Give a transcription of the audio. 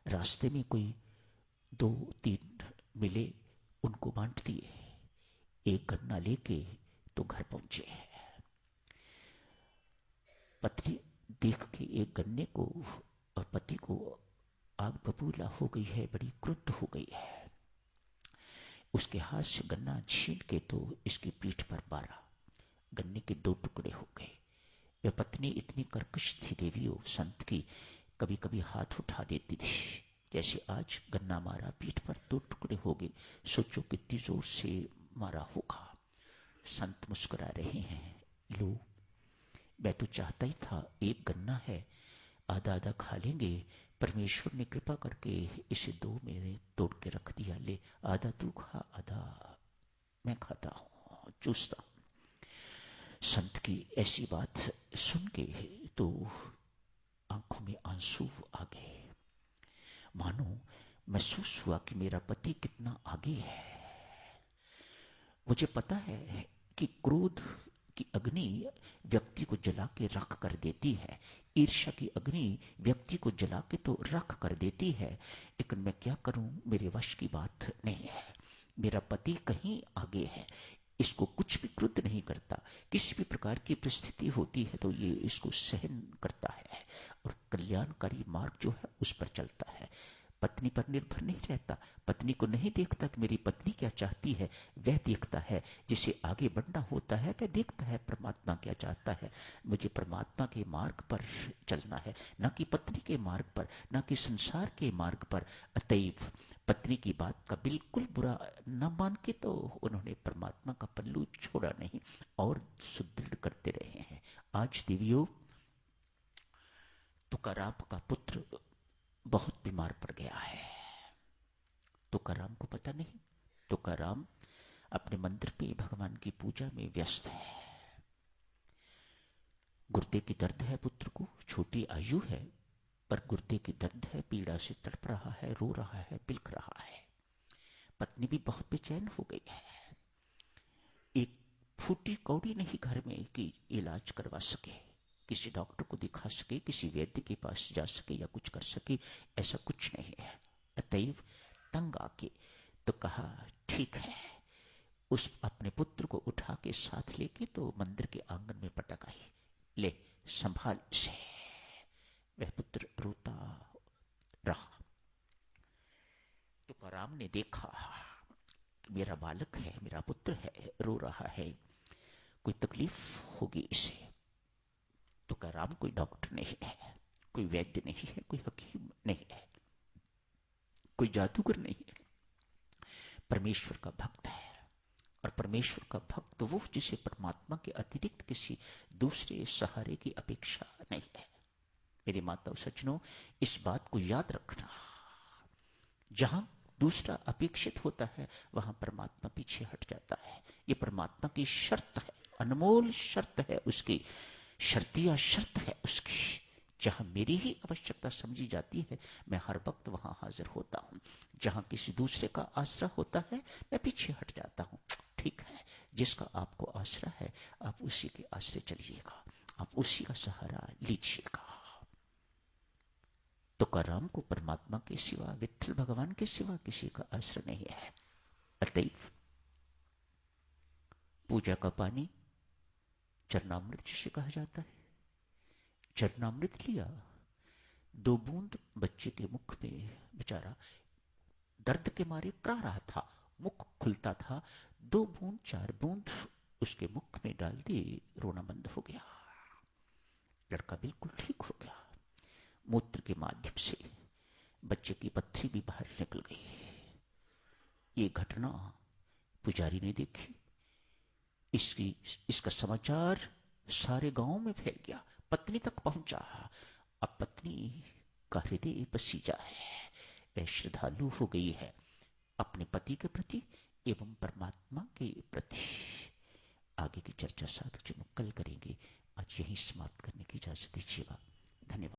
रास्ते में कोई 2-3 मिले, उनको बांट दिए। एक गन्ना लेके तो घर पहुंचे। पत्नी देख के एक गन्ने को और पति को आग बबूला हो गई है, बड़ी क्रुद्ध हो गई है। उसके हाथ से गन्ना छीन के तो इसकी पीठ पर मारा, गन्ने के 2 टुकड़े हो गए। वह पत्नी इतनी कर्कश थी देवियों संत की, कभी कभी हाथ उठा देती थी। जैसे आज गन्ना मारा, पीठ पर 2 टुकड़े हो गए। सोचो कितनी जोर से मारा होगा। संत मुस्कुरा रहे हैं। लो, मैं तो चाहता ही था, एक गन्ना है, आधा आधा खा लेंगे। परमेश्वर ने कृपा करके इसे 2 में तोड़ के रख दिया। ले, आधा तू खा, आधा मैं खाता हूँ, चूसता हूँ। संत की ऐसी बात सुन के तो आंखों में आंसू आ गए। मानो महसूस हुआ कि मेरा पति कितना आगे है। मुझे पता है कि क्रोध की अग्नि व्यक्ति को जला के राख कर देती है, ईर्ष्या की अग्नि व्यक्ति को जला के तो राख कर देती है, लेकिन मैं क्या करूं, मेरे वश की बात नहीं है। मेरा पति कहीं आगे है, इसको कुछ भी क्रुद्ध नहीं करता। किसी भी प्रकार की परिस्थिति होती है तो ये इसको सहन करता है और कल्याणकारी मार्ग जो है उस पर चलता है। पत्नी पर निर्भर नहीं रहता, पत्नी को नहीं देखता कि मेरी पत्नी क्या चाहती है, वह देखता है। जिसे आगे बढ़ना होता है वह देखता है परमात्मा क्या चाहता है। मुझे परमात्मा के मार्ग पर चलना है, न कि पत्नी के मार्ग पर, न कि संसार के मार्ग पर। अतएव पत्नी की बात का बिल्कुल बुरा न मान के तो उन्होंने परमात्मा का पल्लू छोड़ा नहीं और सुदृढ़ करते रहे हैं। आज देवियों, तुकाराम का पुत्र बहुत बीमार पड़ गया है। तुकाराम को पता नहीं, तुकाराम अपने मंदिर पे भगवान की पूजा में व्यस्त है। गुर्दे की दर्द है पुत्र को, छोटी आयु है पर गुर्दे की दर्द है, पीड़ा से तड़प रहा है, रो रहा है, बिलख रहा है। पत्नी भी बहुत बेचैन हो गई है। एक फूटी कौड़ी नहीं घर में कि इलाज करवा सके, किसी डॉक्टर को दिखा सके, किसी वैद्य के पास जा सके या कुछ कर सके, ऐसा कुछ नहीं है। अतएव तंग आके तो कहा ठीक है। उस अपने पुत्र को उठा के साथ लेके तो मंदिर के आंगन में पटक आई। ले, संभाल इसे। वह पुत्र रोता रहा। तुकाराम ने देखा मेरा बालक है, मेरा पुत्र है, रो रहा है, कोई तकलीफ होगी इसे। तुकाराम कोई डॉक्टर नहीं है, कोई वैद्य नहीं है, कोई हकीम नहीं है, कोई जादूगर नहीं है, परमेश्वर का भक्त है। और परमेश्वर का भक्त वो जिसे परमात्मा के अतिरिक्त किसी दूसरे सहारे की अपेक्षा नहीं है। मेरी माताओं सज्जनों, इस बात को याद रखना, जहां दूसरा अपेक्षित होता है वहां परमात्मा पीछे हट जाता है। ये परमात्मा की शर्त है, अनमोल शर्त है उसकी, शर्तिया शर्त है उसकी। जहां मेरी ही आवश्यकता समझी जाती है मैं हर वक्त वहां हाजिर होता हूं। जहां किसी दूसरे का आसरा होता है मैं पीछे हट जाता हूं। ठीक है, जिसका आपको आसरा है आप उसी के आसरे चलिएगा, आप उसी का सहारा लीजिएगा। तुकाराम को परमात्मा के सिवा, विठ्ठल भगवान के सिवा किसी का आश्रय नहीं है। अतएव पूजा का पानी चरणामृत जिसे कहा जाता है, चरणामृत लिया, 2 बूंद बच्चे के मुख में, बेचारा दर्द के मारे करा रहा था, मुख खुलता था, 2 बूंद 4 बूंद उसके मुख में डाल दिए, रोना बंद हो गया। लड़का बिल्कुल ठीक हो गया। मूत्र के माध्यम से बच्चे की पत्थरी भी बाहर निकल गई। ये घटना पुजारी ने देखी, इसका समाचार सारे गांव में फैल गया, पत्नी तक पहुंचा। अब पत्नी का हृदय पसीजा है, वह श्रद्धालु हो गई है अपने पति के प्रति एवं परमात्मा के प्रति। आगे की चर्चा साथ जो कल करेंगे, आज यही समाप्त करने की इजाजत दीजिएगा। धन्यवाद।